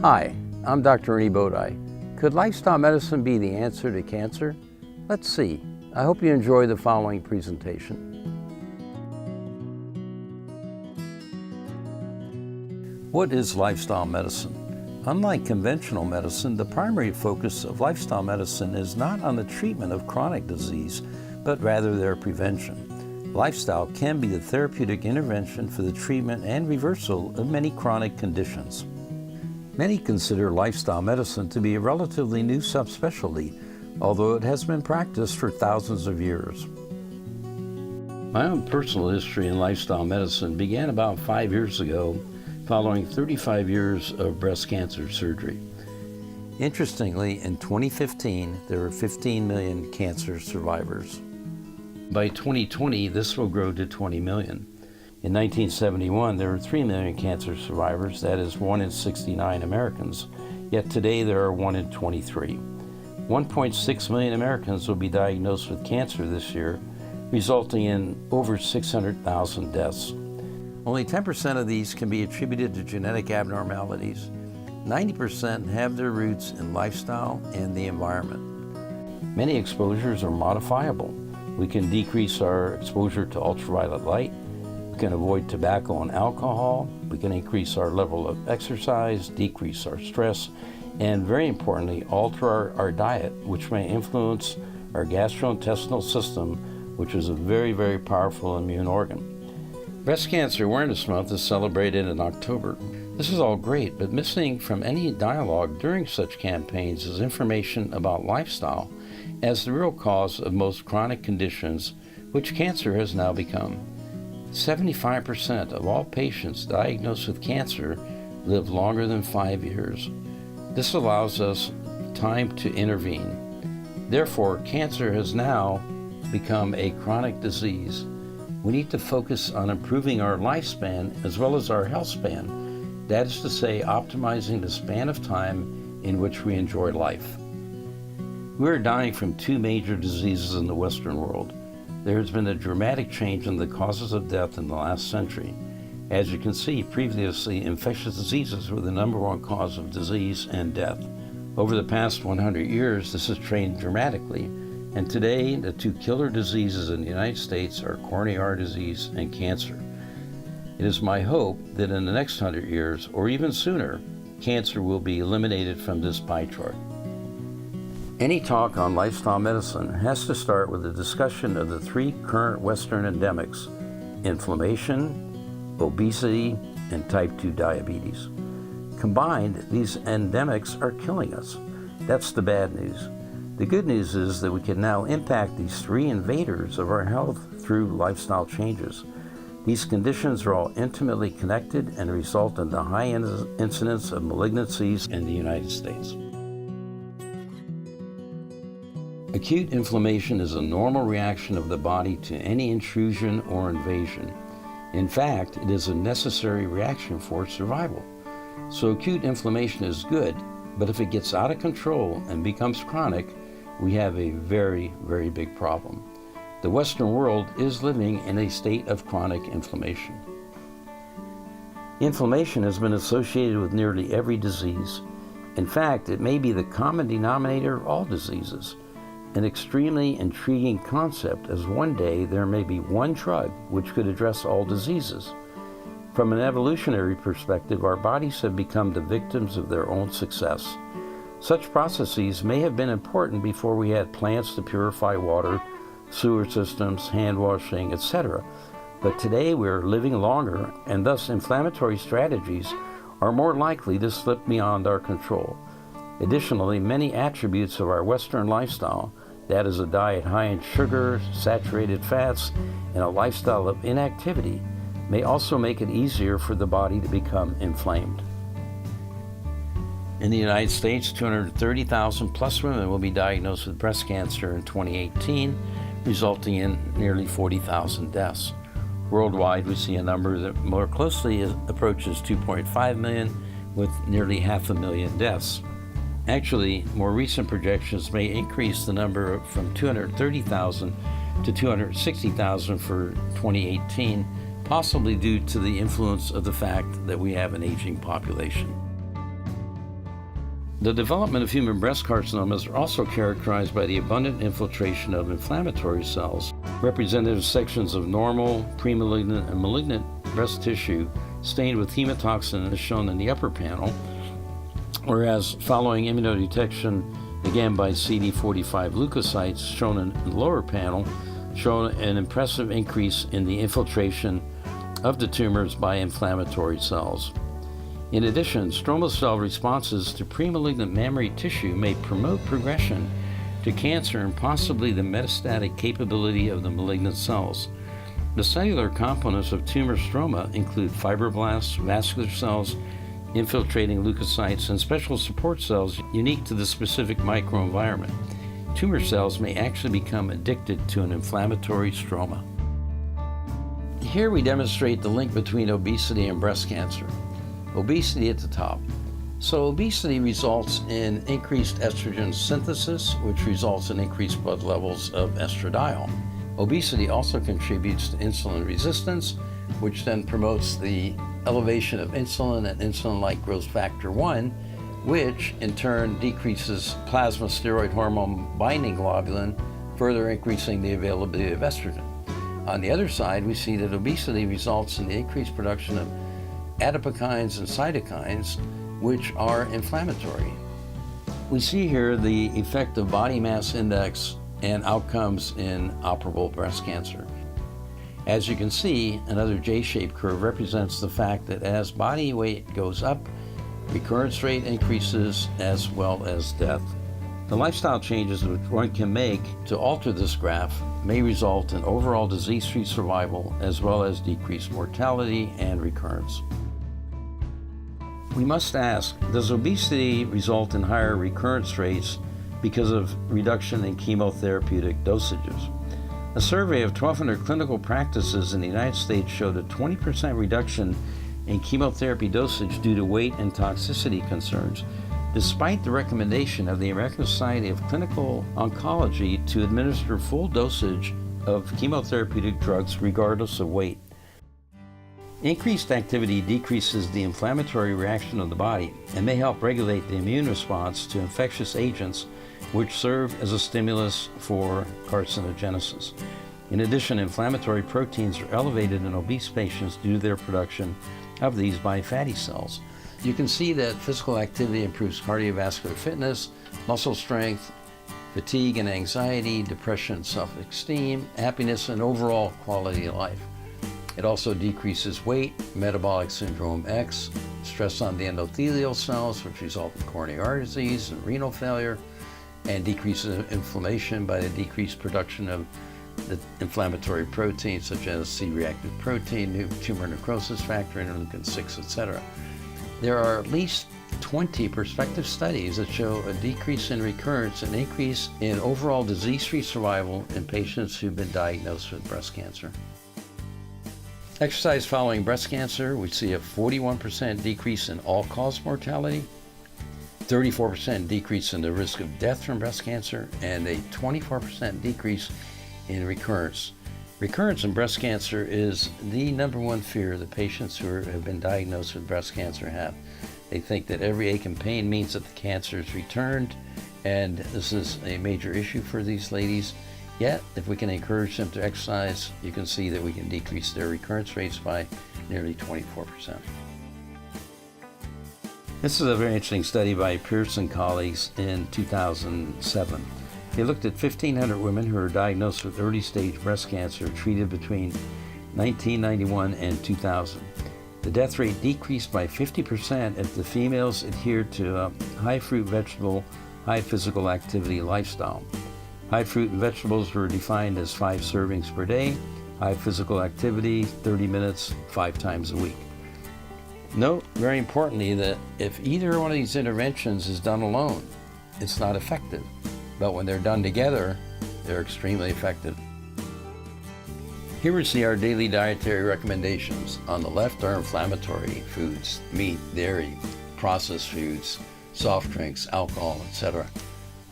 Hi, I'm Dr. Ernie Bodai. Could lifestyle medicine be the answer to cancer? Let's see. I hope you enjoy the following presentation. What is lifestyle medicine? Unlike conventional medicine, the primary focus of lifestyle medicine is not on the treatment of chronic disease, but rather their prevention. Lifestyle can be the therapeutic intervention for the treatment and reversal of many chronic conditions. Many consider lifestyle medicine to be a relatively new subspecialty, although it has been practiced for thousands of years. My own personal history in lifestyle medicine began about 5 years ago, following 35 years of breast cancer surgery. Interestingly, in 2015, there were 15 million cancer survivors. By 2020, this will grow to 20 million. In 1971, there were 3 million cancer survivors, that is 1 in 69 Americans, yet today there are 1 in 23. 1.6 million Americans will be diagnosed with cancer this year, resulting in over 600,000 deaths. Only 10% of these can be attributed to genetic abnormalities. 90% have their roots in lifestyle and the environment. Many exposures are modifiable. We can decrease our exposure to ultraviolet light, we can avoid tobacco and alcohol, we can increase our level of exercise, decrease our stress, and very importantly, alter our diet, which may influence our gastrointestinal system, which is a very, very powerful immune organ. Breast Cancer Awareness Month is celebrated in October. This is all great, but missing from any dialogue during such campaigns is information about lifestyle as the real cause of most chronic conditions, which cancer has now become. 75% of all patients diagnosed with cancer live longer than 5 years. This allows us time to intervene. Therefore, cancer has now become a chronic disease. We need to focus on improving our lifespan as well as our health span. That is to say, optimizing the span of time in which we enjoy life. We are dying from 2 major diseases in the Western world. There has been a dramatic change in the causes of death in the last century. As you can see, previously, infectious diseases were the #1 cause of disease and death. Over the past 100 years, this has changed dramatically, and today, the 2 killer diseases in the United States are coronary heart disease and cancer. It is my hope that in the next 100 years, or even sooner, cancer will be eliminated from this pie chart. Any talk on lifestyle medicine has to start with a discussion of the 3 current Western endemics: inflammation, obesity, and type 2 diabetes. Combined, these endemics are killing us. That's the bad news. The good news is that we can now impact these 3 invaders of our health through lifestyle changes. These conditions are all intimately connected and result in the high incidence of malignancies in the United States. Acute inflammation is a normal reaction of the body to any intrusion or invasion. In fact, it is a necessary reaction for survival. So acute inflammation is good, but if it gets out of control and becomes chronic, we have a very, very big problem. The Western world is living in a state of chronic inflammation. Inflammation has been associated with nearly every disease. In fact, it may be the common denominator of all diseases. An extremely intriguing concept, as one day there may be one drug which could address all diseases. From an evolutionary perspective, our bodies have become the victims of their own success. Such processes may have been important before we had plants to purify water, sewer systems, hand washing, etc. But today we are living longer, and thus inflammatory strategies are more likely to slip beyond our control. Additionally, many attributes of our Western lifestyle, that is a diet high in sugar, saturated fats, and a lifestyle of inactivity, may also make it easier for the body to become inflamed. In the United States, 230,000 plus women will be diagnosed with breast cancer in 2018, resulting in nearly 40,000 deaths. Worldwide, we see a number that more closely approaches 2.5 million, with nearly 500,000 deaths. Actually, more recent projections may increase the number from 230,000 to 260,000 for 2018, possibly due to the influence of the fact that we have an aging population. The development of human breast carcinomas are also characterized by the abundant infiltration of inflammatory cells, representative sections of normal, premalignant, and malignant breast tissue stained with hemotoxin as shown in the upper panel, whereas following immunodetection, again by CD45 leukocytes shown in the lower panel, show an impressive increase in the infiltration of the tumors by inflammatory cells. In addition, stromal cell responses to premalignant mammary tissue may promote progression to cancer and possibly the metastatic capability of the malignant cells. The cellular components of tumor stroma include fibroblasts, vascular cells, infiltrating leukocytes, and special support cells unique to the specific microenvironment. Tumor cells may actually become addicted to an inflammatory stroma. Here we demonstrate the link between obesity and breast cancer. Obesity at the top. So obesity results in increased estrogen synthesis, which results in increased blood levels of estradiol. Obesity also contributes to insulin resistance, which then promotes the elevation of insulin and insulin-like growth factor 1, which in turn decreases plasma steroid hormone binding globulin, further increasing the availability of estrogen. On the other side, we see that obesity results in the increased production of adipokines and cytokines, which are inflammatory. We see here the effect of body mass index and outcomes in operable breast cancer. As you can see, another J-shaped curve represents the fact that as body weight goes up, recurrence rate increases as well as death. The lifestyle changes which one can make to alter this graph may result in overall disease-free survival as well as decreased mortality and recurrence. We must ask, does obesity result in higher recurrence rates because of reduction in chemotherapeutic dosages? A survey of 1,200 clinical practices in the United States showed a 20% reduction in chemotherapy dosage due to weight and toxicity concerns, despite the recommendation of the American Society of Clinical Oncology to administer full dosage of chemotherapeutic drugs regardless of weight. Increased activity decreases the inflammatory reaction of the body and may help regulate the immune response to infectious agents which serve as a stimulus for carcinogenesis. In addition, inflammatory proteins are elevated in obese patients due to their production of these by fatty cells. You can see that physical activity improves cardiovascular fitness, muscle strength, fatigue and anxiety, depression, self-esteem, happiness, and overall quality of life. It also decreases weight, metabolic syndrome X, stress on the endothelial cells, which result in coronary artery disease and renal failure, and decreases inflammation by the decreased production of the inflammatory proteins such as C-reactive protein, tumor necrosis factor, interleukin 6, etc. There are at least 20 prospective studies that show a decrease in recurrence and increase in overall disease-free survival in patients who've been diagnosed with breast cancer. Exercise following breast cancer, we see a 41% decrease in all-cause mortality, 34% decrease in the risk of death from breast cancer, and a 24% decrease in recurrence. Recurrence in breast cancer is the number one fear that patients who have been diagnosed with breast cancer have. They think that every ache and pain means that the cancer is returned, and this is a major issue for these ladies. Yet, if we can encourage them to exercise, you can see that we can decrease their recurrence rates by nearly 24%. This is a very interesting study by Pierce and colleagues in 2007. They looked at 1,500 women who were diagnosed with early-stage breast cancer treated between 1991 and 2000. The death rate decreased by 50% if the females adhered to a high fruit vegetable, high physical activity lifestyle. High fruit and vegetables were defined as 5 servings per day, high physical activity, 30 minutes, 5 times a week. Note, very importantly, that if either one of these interventions is done alone, it's not effective. But when they're done together, they're extremely effective. Here we see our daily dietary recommendations. On the left are inflammatory foods, meat, dairy, processed foods, soft drinks, alcohol, etc.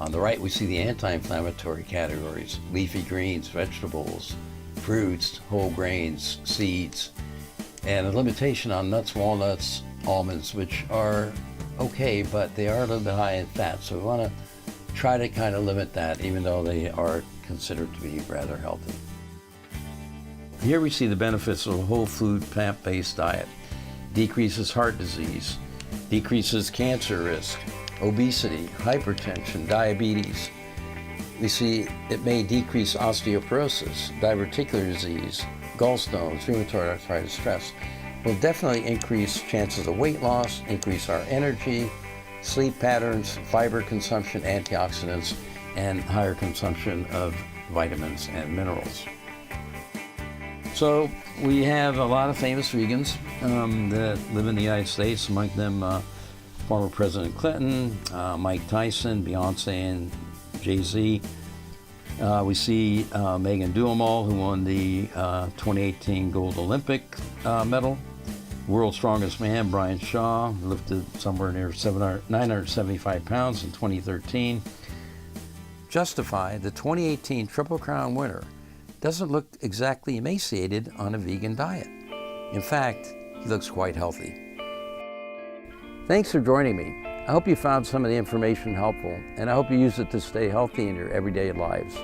On the right, we see the anti-inflammatory categories: leafy greens, vegetables, fruits, whole grains, seeds, and a limitation on nuts, walnuts, almonds, which are okay, but they are a little bit high in fat. So we want to try to kind of limit that, even though they are considered to be rather healthy. Here we see the benefits of a whole food plant-based diet. Decreases heart disease, decreases cancer risk, obesity, hypertension, diabetes. We see it may decrease osteoporosis, diverticular disease, gallstones, rheumatoid arthritis, stress. Will definitely increase chances of weight loss, increase our energy, sleep patterns, fiber consumption, antioxidants, and higher consumption of vitamins and minerals. So we have a lot of famous vegans that live in the United States, among them former President Clinton, Mike Tyson, Beyonce, and Jay-Z. We see Megan Duhamel, who won the 2018 Gold Olympic medal. World's Strongest Man, Brian Shaw, lifted somewhere near 975 pounds in 2013. Justify, the 2018 Triple Crown winner, doesn't look exactly emaciated on a vegan diet. In fact, he looks quite healthy. Thanks for joining me. I hope you found some of the information helpful, and I hope you use it to stay healthy in your everyday lives.